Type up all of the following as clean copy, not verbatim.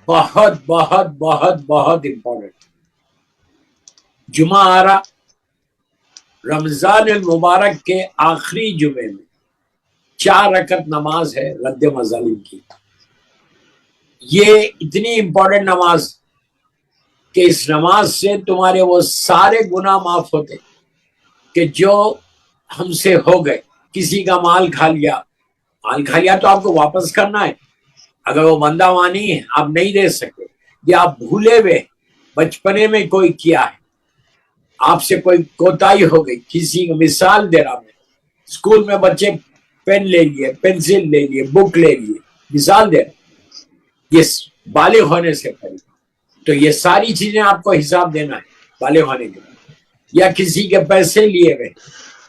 بہت بہت بہت بہت امپورٹنٹ. جمعہ آ رہا، رمضان المبارک کے آخری جمعے میں 4 رکعت نماز ہے رد مظالم کی. یہ اتنی امپورٹنٹ نماز کہ اس نماز سے تمہارے وہ سارے گناہ معاف ہوتے کہ جو ہم سے ہو گئے. کسی کا مال کھا لیا تو آپ کو واپس کرنا ہے. اگر وہ بندہ وہاں نہیں ہے آپ نہیں دے سکتے، یا آپ بھولے ہوئے بچپنے میں کوئی کیا ہے، آپ سے کوئی کوتاہی ہو گئی. کسی کو مثال دے رہا میں، اسکول میں بچے پین لے لیے، پینسل لے لیے، بک لے لیے، مثال دے رہا، یہ بالغ ہونے سے پہلے. تو یہ ساری چیزیں آپ کو حساب دینا ہے بالغ ہونے کے بعد. یا کسی کے پیسے لیے ہوئے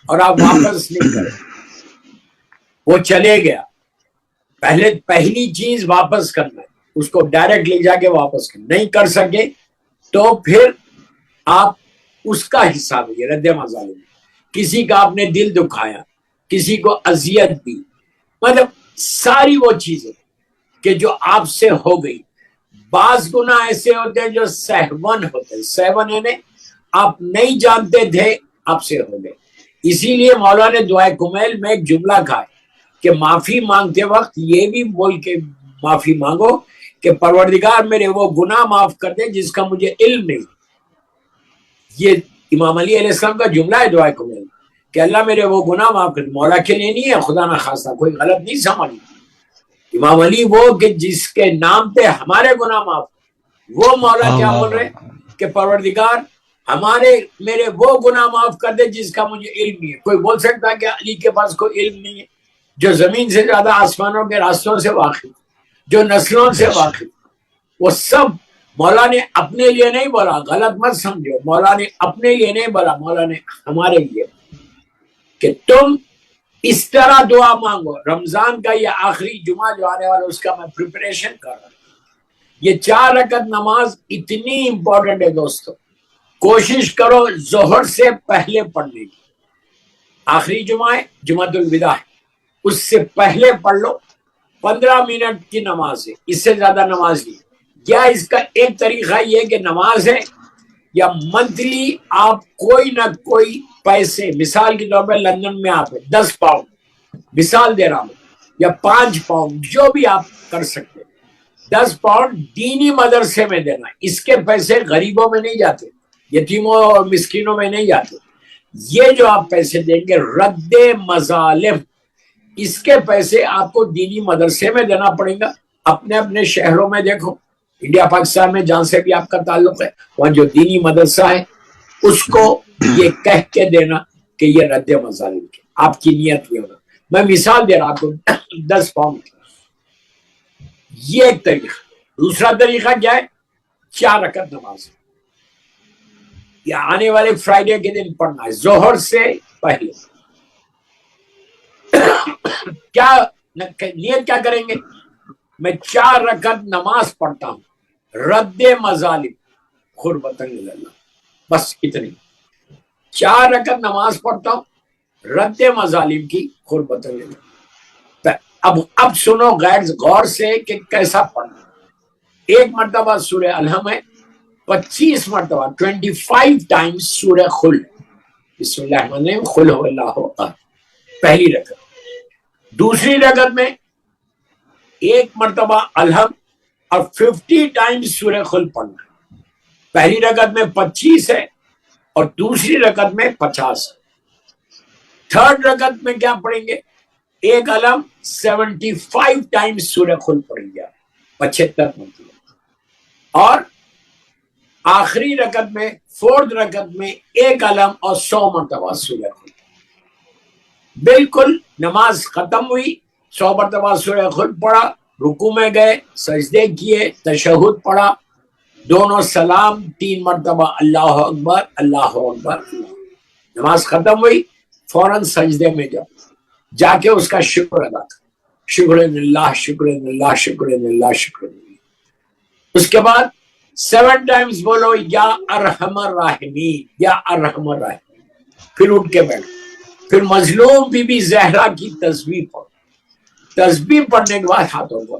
اور آپ واپس نہیں کرے، وہ چلے گیا، پہلی چیز واپس کرنا ہے، اس کو ڈائریکٹ لے جا کے واپس کرنا. نہیں کر سکے تو پھر آپ اس کا حساب ہے رد مظالم. کسی کا آپ نے دل دکھایا، کسی کو اذیت دی، مطلب ساری وہ چیزیں کہ جو آپ سے ہو گئی. بعض گناہ ایسے ہوتے ہیں جو سہون ہوتے ہیں، سہون یعنی آپ نہیں جانتے تھے آپ سے ہو گئے. اسی لیے مولا نے دعائے کمیل میں ایک جملہ کہا ہے کہ معافی مانگتے وقت یہ بھی بول کے معافی مانگو کہ پروردگار میرے وہ گناہ معاف کر دے جس کا مجھے علم نہیں. یہ امام علی علیہ السلام کا جملہ ہے دعائے کمیل کہ اللہ میرے وہ گناہ معاف کر دے. مولا کے لیے نہیں ہے، خدا نہ خواستہ کوئی غلط نہیں سمجھ. امام علی وہ کہ جس کے نام پہ ہمارے گناہ معاف، وہ مولا کیا بول رہے کہ پروردگار میرے وہ گناہ معاف کر دے جس کا مجھے علم نہیں ہے. کوئی بول سکتا ہے کہ علی کے پاس کوئی علم نہیں ہے؟ جو زمین سے زیادہ آسمانوں کے راستوں سے واقف، جو نسلوں سے واقف، وہ سب مولا نے اپنے لیے نہیں بولا. غلط مت سمجھو، مولا نے اپنے لیے نہیں بولا، مولا نے ہمارے لیے کہ تم اس طرح دعا مانگو. رمضان کا یہ آخری جمعہ جو آنے والا اس کا میں پریپریشن کر رہا ہوں. یہ 4 رکعت نماز اتنی امپورٹنٹ ہے دوستو. کوشش کرو ظہر سے پہلے پڑھنے کی. آخری جمعہ ہے، جمعۃ الوداع ہے، اس سے پہلے پڑھ لو. 15 منٹ کی نماز ہے، اس سے زیادہ نماز نہیں. یا اس کا ایک طریقہ یہ کہ نماز ہے یا منتھلی آپ کوئی نہ کوئی پیسے، مثال کے طور پہ لندن میں آپ 10 پاؤنڈ مثال دے رہا ہوں، یا 5 پاؤنڈ جو بھی آپ کر سکتے، 10 پاؤنڈ دینی مدرسے میں دینا. اس کے پیسے غریبوں میں نہیں جاتے، یتیموں اور مسکینوں میں نہیں جاتے. یہ جو آپ پیسے دیں گے رد مظالم، اس کے پیسے آپ کو دینی مدرسے میں دینا پڑے گا. اپنے اپنے شہروں میں دیکھو، انڈیا پاکستان میں جہاں سے بھی آپ کا تعلق ہے، وہاں جو دینی مدرسہ ہے اس کو یہ کہہ کے دینا کہ یہ رد مظالم کی آپ کی نیت یہ ہوگا. میں مثال دے رہا آپ کو 10 پاؤنڈ کی. یہ ایک طریقہ. دوسرا طریقہ کیا ہے؟ 4 رکعت نماز یا آنے والے فرائیڈے کے دن پڑھنا ہے ظہر سے پہلے. کیا نیت کیا کریں گے؟ میں 4 رکعت نماز پڑھتا ہوں رد مظالم قربتاً اللہ، بس اتنی. 4 رکعت نماز پڑھتا ہوں رد مظالم کی قربتاً اللہ. اب سنو غور سے کہ کیسا پڑھنا. ایک مرتبہ سورہ الحم ہے، 25 مرتبہ 25 ٹائمز سورہ خل، بسم اللہ الرحمن الرحیم، قل هو اللہ احد، پہلی رکعت. دوسری رکعت میں ایک مرتبہ الحم اور 50 ٹائمز سورہ خل پڑھنا. پہلی رکعت میں 25 ہے اور دوسری رکعت میں 50 ہے. تھرڈ رکعت میں کیا پڑھیں گے؟ ایک الحم 75 ٹائمز سورہ خل پڑھیں گے، 75 مرتبہ. اور آخری رکعت میں فورتھ رکعت میں ایک الحم اور 100 مرتبہ سورہ خل. بالکل نماز ختم ہوئی، 100 مرتبہ سورہ خل پڑھا، رکوع میں گئے، سجدے کیے، تشہد پڑھا، دونوں سلام، 3 مرتبہ اللہ اکبر اللہ اکبر. نماز ختم ہوئی، فوراً سجدے میں جا کے اس کا شکر ادا کر. شکر اللہ شکر اللہ شکر اللہ شکر اللہ. اس کے بعد 7 ٹائمز بولو یا ارحم الراحمین یا ارحم الراحمین. پھر اٹھ کے بیٹھو. پھر مظلوم بی بی زہرا کی تسبیح پڑھو. تسبیح پڑھنے کے بعد ہاتھوں کو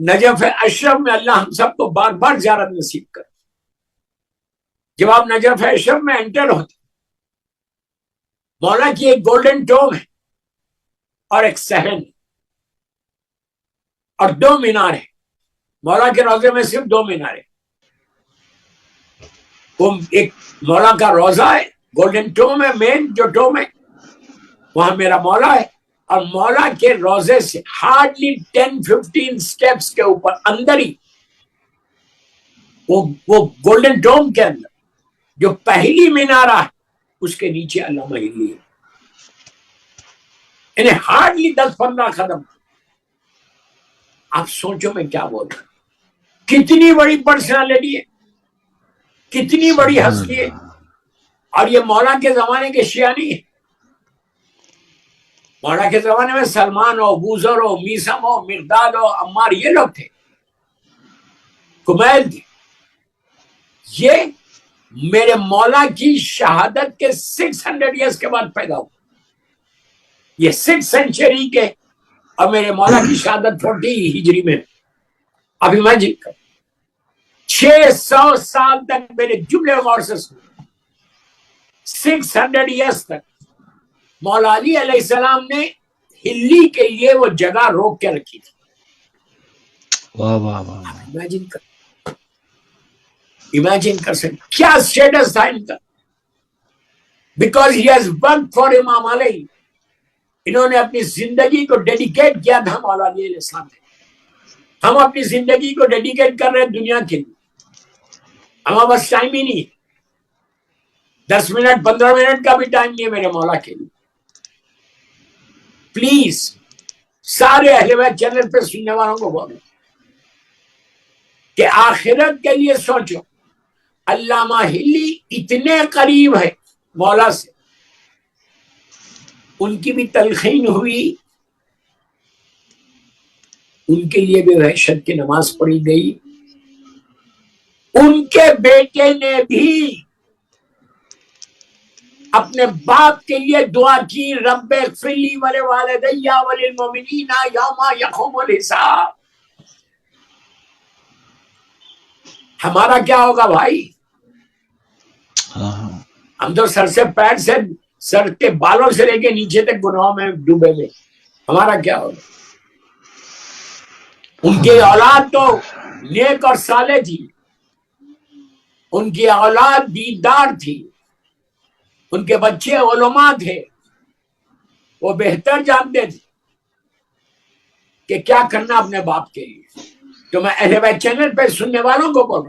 نجف اشرف میں اللہ ہم سب کو بار بار زیارت نصیب کر. جب آپ نجف اشرف میں انٹر ہوتے مولا کی ایک گولڈن ٹوم ہے اور ایک صحن اور 2 مینار ہے. مولا کے روزے میں صرف 2 مینار ہے. وہ ایک مولا کا روزہ ہے, گولڈن ٹوم ہے, مین جو ٹوم ہے وہاں میرا مولا ہے, اور مولا کے روزے سے ہارڈلی 10-15 سٹیپس کے اوپر اندر ہی وہ گولڈن ٹوم کے اندر جو پہلی مینارہ ہے اس کے نیچے علامہ ہلی ہے. انہیں ہارڈلی 10-15 قدم. آپ سوچو میں کیا بول رہا ہوں, کتنی بڑی پرسنالٹی ہے, کتنی بڑی ہستی ہے. اور یہ مولا کے زمانے کے شیعہ نہیں ہے. مولا کے زمانے میں سلمان ہو, بوذر ہو, میثم ہو, مقداد ہو, عمار, یہ لوگ تھے, کمیل تھے. یہ میرے مولا کی شہادت کے 600 ایئرس کے بعد پیدا ہو. یہ 6 سینچری کے, اور میرے مولا کی شہادت 40 ہجری میں. اب امیجن کر, 600 سال تک میرے جملے غور سے سن, 600 ایئرس تک مولا علی علیہ السلام نے ہلی کے لیے وہ جگہ روک کے رکھی تھی. واہ واہ واہ. امیجن کر سکتے کیا اسٹیٹس تھا ان کا, because he has work for امام علی. انہوں نے اپنی زندگی کو ڈیڈیکیٹ کیا تھا مولا علی علیہ السلام نے. ہم اپنی زندگی کو ڈیڈیکیٹ کر رہے ہیں دنیا کے لیے. ہمارے پاس ٹائم ہی نہیں ہے, 10 منٹ 15 منٹ کا بھی ٹائم نہیں ہے میرے مولا کے لیے. پلیز سارے اہل بیت چینل پہ سننے والوں کو بولو کہ آخرت کے لیے سوچو. علامہ ہلی اتنے قریب ہے مولا سے, ان کی بھی تلقین ہوئی, ان کے لیے بھی وحشت کی نماز پڑھی گئی. ان کے بیٹے نے بھی اپنے باپ کے لیے دعا کی, رب اغفر لی ولوالدی وللمؤمنین یوم یقوم الحساب. ہمارا کیا ہوگا بھائی؟ ہم تو سر سے پیر سے, سر کے بالوں سے لے کے نیچے تک گناہوں میں ڈوبے ہوئے. ہمارا کیا ہوگا؟ ان کی اولاد تو نیک اور صالح تھی, ان کی اولاد دیندار تھی, ان کے بچے علماء تھے, وہ بہتر جانتے تھے کہ کیا کرنا اپنے باپ کے لیے. تو میں اہل بیت چینل پہ سننے والوں کو بولوں